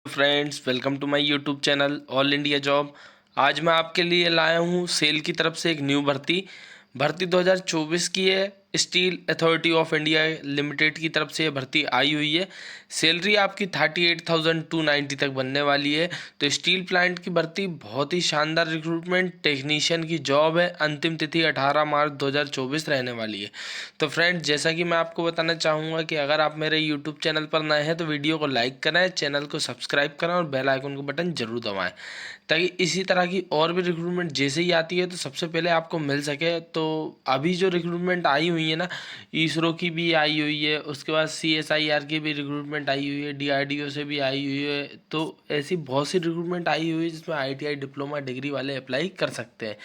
Friends, welcome to my YouTube channel all India job. आज मैं आपके लिए लाया हूँ सेल की तरफ से एक न्यू भर्ती 2024 की है। Steel authority of India limited की तरफ से ये भर्ती आई हुई है। सैलरी आपकी 38,290 तक बनने वाली है। तो स्टील प्लांट की भर्ती बहुत ही शानदार रिक्रूटमेंट टेक्नीशियन की जॉब है। अंतिम तिथि 18 मार्च 2024 रहने वाली है। तो फ्रेंड्स, जैसा कि मैं आपको बताना चाहूँगा कि अगर आप मेरे यूट्यूब चैनल पर नए हैं तो वीडियो को लाइक करें, चैनल को सब्सक्राइब करें और बेल आइकन का बटन जरूर दबाएं, ताकि इसी तरह की और भी रिक्रूटमेंट जैसे ही आती है तो सबसे पहले आपको मिल सके। तो अभी जो रिक्रूटमेंट आई हुई है ना, इसरो की भी आई हुई है, उसके बाद CSIR की भी रिक्रूटमेंट आई हुई है, DRDO से भी आई हुई है। तो ऐसी बहुत सी रिक्रूटमेंट आई हुई है जिसमें ITI डिप्लोमा डिग्री वाले अप्लाई कर सकते हैं।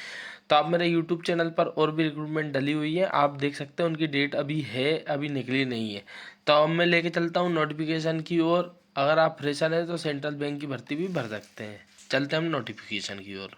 तो आप मेरे यूट्यूब चैनल पर और भी रिक्रूटमेंट डली हुई है, आप देख सकते हैं। उनकी डेट अभी है, अभी निकली नहीं है। तो अब मैं लेके चलता हूँ नोटिफिकेशन की ओर। अगर आप फ्रेशर हैं तो सेंट्रल बैंक की भर्ती भी भर सकते हैं। चलते हैं हम नोटिफिकेशन की ओर।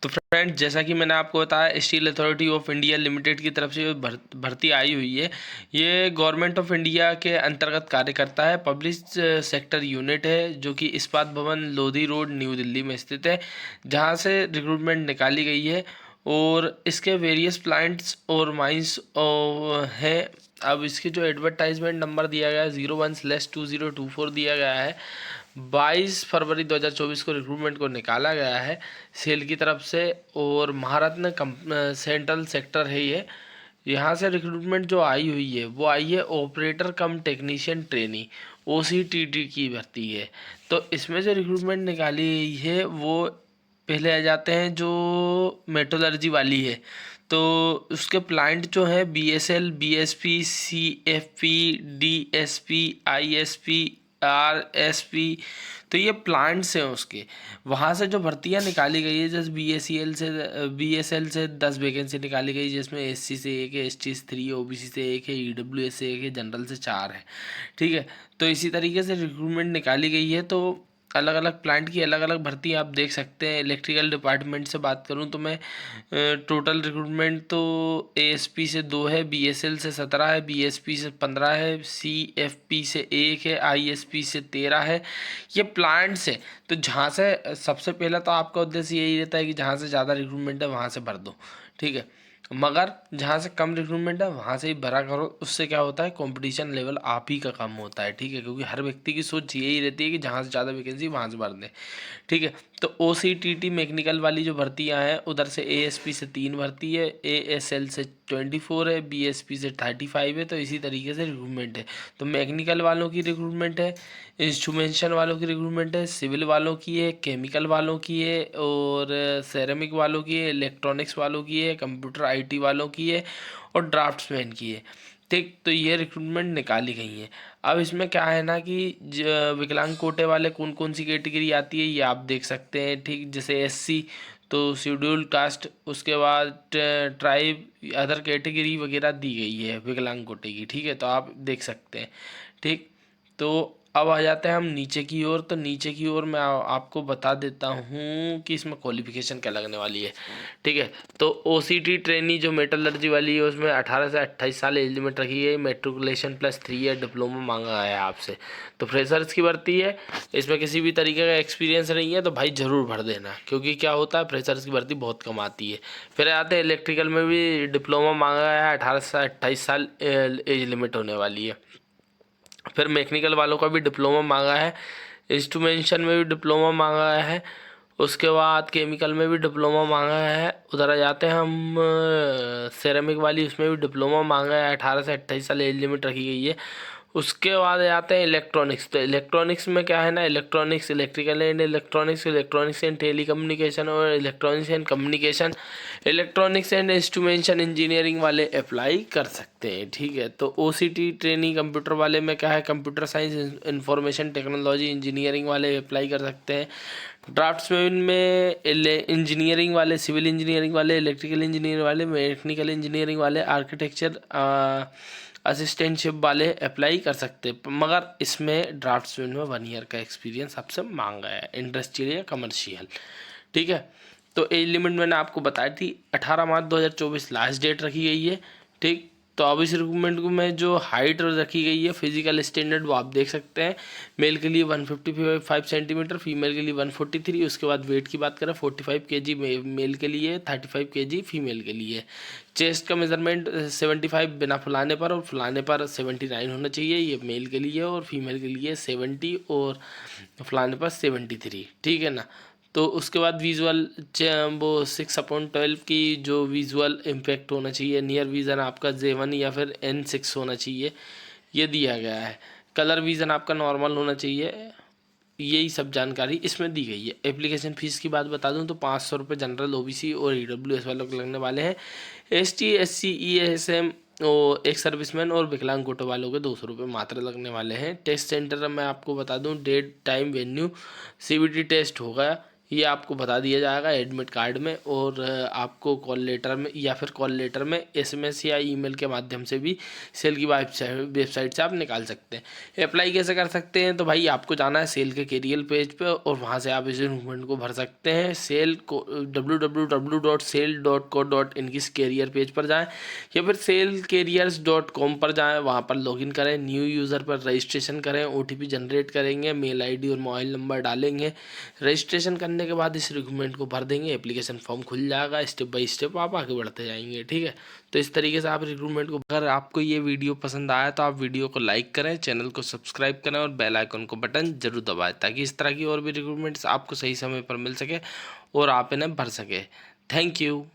तो फ्रेंड्स, जैसा कि मैंने आपको बताया, steel authority of India limited की तरफ से भर्ती आई हुई है। ये गवर्नमेंट ऑफ इंडिया के अंतर्गत कार्य करता है। पब्लिक सेक्टर यूनिट है जो कि इस्पात भवन, लोधी रोड, न्यू दिल्ली में स्थित है, जहां से रिक्रूटमेंट निकाली गई है। और इसके वेरियस प्लांट्स और माइंस हैं। अब इसके जो एडवर्टाइजमेंट नंबर दिया गया है 01/2024 दिया गया है। 22 फरवरी 2024 को रिक्रूटमेंट को निकाला गया है सेल की तरफ से। और महारत्न सेंट्रल सेक्टर है ये। यहाँ से रिक्रूटमेंट जो आई हुई है वो आई है ऑपरेटर कम टेक्नीशियन ट्रेनी, OCTT की भर्ती है। तो इसमें से रिक्रूटमेंट निकाली गई है वो पहले आ जाते हैं जो मेट्रोलर्जी वाली है। तो उसके प्लांट जो है BSL, BSP, CFP, DSP, ISP, RSP। तो ये प्लांट्स हैं उसके। वहाँ से जो भर्तियाँ निकाली गई है, जैसे BSL से 10 वैकेंसी निकाली गई, जिसमें SC से 1 है, ST से 3 है, OBC से 1 है, EWS से 1 है, जनरल से 4 है। ठीक है। तो इसी तरीके से रिक्रूटमेंट निकाली गई है। तो अलग अलग प्लांट की अलग अलग भर्ती आप देख सकते हैं। इलेक्ट्रिकल डिपार्टमेंट से बात करूं तो मैं टोटल रिक्रूटमेंट तो ASP से 2 है, BSL से 17 है, BSP से 15 है, CFP से 1 है, ISP से 13 है। ये प्लांट्स है। तो जहाँ से सबसे पहला तो आपका उद्देश्य यही रहता है कि जहाँ से ज़्यादा रिक्रूटमेंट है वहाँ से भर दो। ठीक है। मगर जहाँ से कम रिक्रूटमेंट है वहाँ से ही भरा करो। उससे क्या होता है, कंपटीशन लेवल आप ही का कम होता है। ठीक है। क्योंकि हर व्यक्ति की सोच यही रहती है कि जहाँ से ज़्यादा वैकेंसी वहाँ से भर दें। ठीक है। तो OCTT मैकेनिकल वाली जो भर्तियाँ हैं, उधर से ASP से 3 भर्ती है, ASL से 24 है, BSP से 35 है। तो इसी तरीके से रिक्रूटमेंट है। तो मैकेनिकल वालों की रिक्रूटमेंट है, इंस्ट्रूमेंटेशन वालों की रिक्रूटमेंट है, सिविल वालों की है, केमिकल वालों की है, और सेरेमिक वालों की है, इलेक्ट्रॉनिक्स वालों की है, कंप्यूटर IT वालों की है, और ड्राफ्ट्समैन की है। ठीक। तो ये रिक्रूटमेंट निकाली गई है। अब इसमें क्या है ना कि विकलांग कोटे वाले कौन कौन सी कैटेगरी आती है ये आप देख सकते हैं। ठीक। जैसे SC तो शेड्यूल्ड कास्ट, उसके बाद ट्राइब, अदर कैटेगरी वगैरह दी गई है विकलांग कोटे की। ठीक है। तो आप देख सकते हैं। ठीक। तो अब आ जाते हैं हम नीचे की ओर। तो नीचे की ओर मैं आपको बता देता हूँ कि इसमें क्वालिफिकेशन क्या लगने वाली है। ठीक है। तो OCT ट्रेनी जो मेटलर्जी वाली है उसमें 18 से 28 साल एज लिमिट रखी है। मेट्रिकुलेशन +3 ईयर डिप्लोमा मांगा गया है आपसे। तो फ्रेशर्स की भर्ती है, इसमें किसी भी तरीके का एक्सपीरियंस नहीं है तो भाई ज़रूर भर देना, क्योंकि क्या होता है फ्रेशर्स की भर्ती बहुत कम आती है। फिर आते हैं इलेक्ट्रिकल में भी डिप्लोमा मांगा गया है, 18 से 28 साल एज लिमिट होने वाली है। फिर मैकेनिकल वालों का भी डिप्लोमा मांगा है, इंस्ट्रूमेंटेशन में भी डिप्लोमा मांगा है, उसके बाद केमिकल में भी डिप्लोमा मांगा है। उधर आ जाते हैं हम सेरेमिक वाली, उसमें भी डिप्लोमा मांगा है, 18 से 28 साल एज लिमिट रखी गई है। उसके बाद आते हैं इलेक्ट्रॉनिक्स। तो इलेक्ट्रॉनिक्स में क्या है ना, electronics, electrical and electronics, electronics and telecommunication, और electronics and communication, electronics and instrumentation engineering वाले अप्लाई कर सकते हैं। ठीक है। तो OCT ट्रेनिंग कंप्यूटर वाले में क्या है, computer science, information technology engineering वाले अप्लाई कर सकते हैं। ड्राफ्ट्समैन में इंजीनियरिंग वाले, सिविल इंजीनियरिंग वाले, इलेक्ट्रिकल इंजीनियरिंग वाले, मैकेनिकल इंजीनियरिंग वाले, आर्किटेक्चर असिस्टेंटशिप वाले अप्लाई कर सकते हैं। मगर इसमें ड्राफ्ट्समैन में 1 ईयर का एक्सपीरियंस आपसे मांगा है, इंडस्ट्रियल या कमर्शियल। ठीक है। तो एज लिमिट मैंने आपको बताई थी, 18 मार्च 2024 लास्ट डेट रखी गई है। ठीक। तो अब इस रिक्रूटमेंट को में जो हाइट रखी गई है फिजिकल स्टैंडर्ड वो आप देख सकते हैं। मेल के लिए 155 सेंटीमीटर, फीमेल के लिए 143। उसके बाद वेट की बात करें 45 kg मेल के लिए, 35 kg फीमेल के लिए। चेस्ट का मेजरमेंट 75 बिना फुलाने पर, और फुलाने पर 79 होना चाहिए, ये मेल के लिए, और फीमेल के लिए 70 और फुलाने पर 73, ठीक है ना। तो उसके बाद विजुअल वो 6/12 की जो विजुअल इम्पेक्ट होना चाहिए, नियर विज़न आपका J1 या फिर N6 होना चाहिए, ये दिया गया है। कलर विज़न आपका नॉर्मल होना चाहिए, यही सब जानकारी इसमें दी गई है। एप्लीकेशन फ़ीस की बात बता दूं तो 500 रुपये जनरल, OBC और EWS वालों को लगने वाले हैं। ST SC ESM और एक सर्विसमैन और विकलांग कोटा वालों के 200 रुपये मात्र लगने वाले हैं। टेस्ट सेंटर मैं आपको बता दूं, date time venue CBT test होगा, ये आपको बता दिया जाएगा एडमिट कार्ड में, और आपको कॉल लेटर में या फिर कॉल लेटर में SMS या ईमेल के माध्यम से भी सेल की वेबसाइट से आप निकाल सकते हैं। अप्लाई कैसे कर सकते हैं, तो भाई आपको जाना है सेल के कैरियर पेज पे, और वहाँ से आप इस डॉक्यूमेंट को भर सकते हैं। सेल को www.sale.co.in की कैरियर पेज पर जाएँ, या फिर salescareers.com पर जाएँ, वहाँ पर लॉगिन करें, न्यू यूज़र पर रजिस्ट्रेशन करें, OTP जनरेट करेंगे, मेल ID और मोबाइल नंबर डालेंगे। रजिस्ट्रेशन करने के बाद इस रिक्रूटमेंट को भर देंगे, एप्लीकेशन फॉर्म खुल जाएगा, स्टेप बाय स्टेप आप आगे बढ़ते जाएंगे, ठीक है। तो इस तरीके से आप रिक्रूटमेंट को, अगर आपको ये वीडियो पसंद आया तो आप वीडियो को लाइक करें, चैनल को सब्सक्राइब करें और बेल आइकन को बटन जरूर दबाएं, ताकि इस तरह की और भी रिक्रूटमेंट्स आपको सही समय पर मिल सके और आप इन्हें भर सके। Thank you.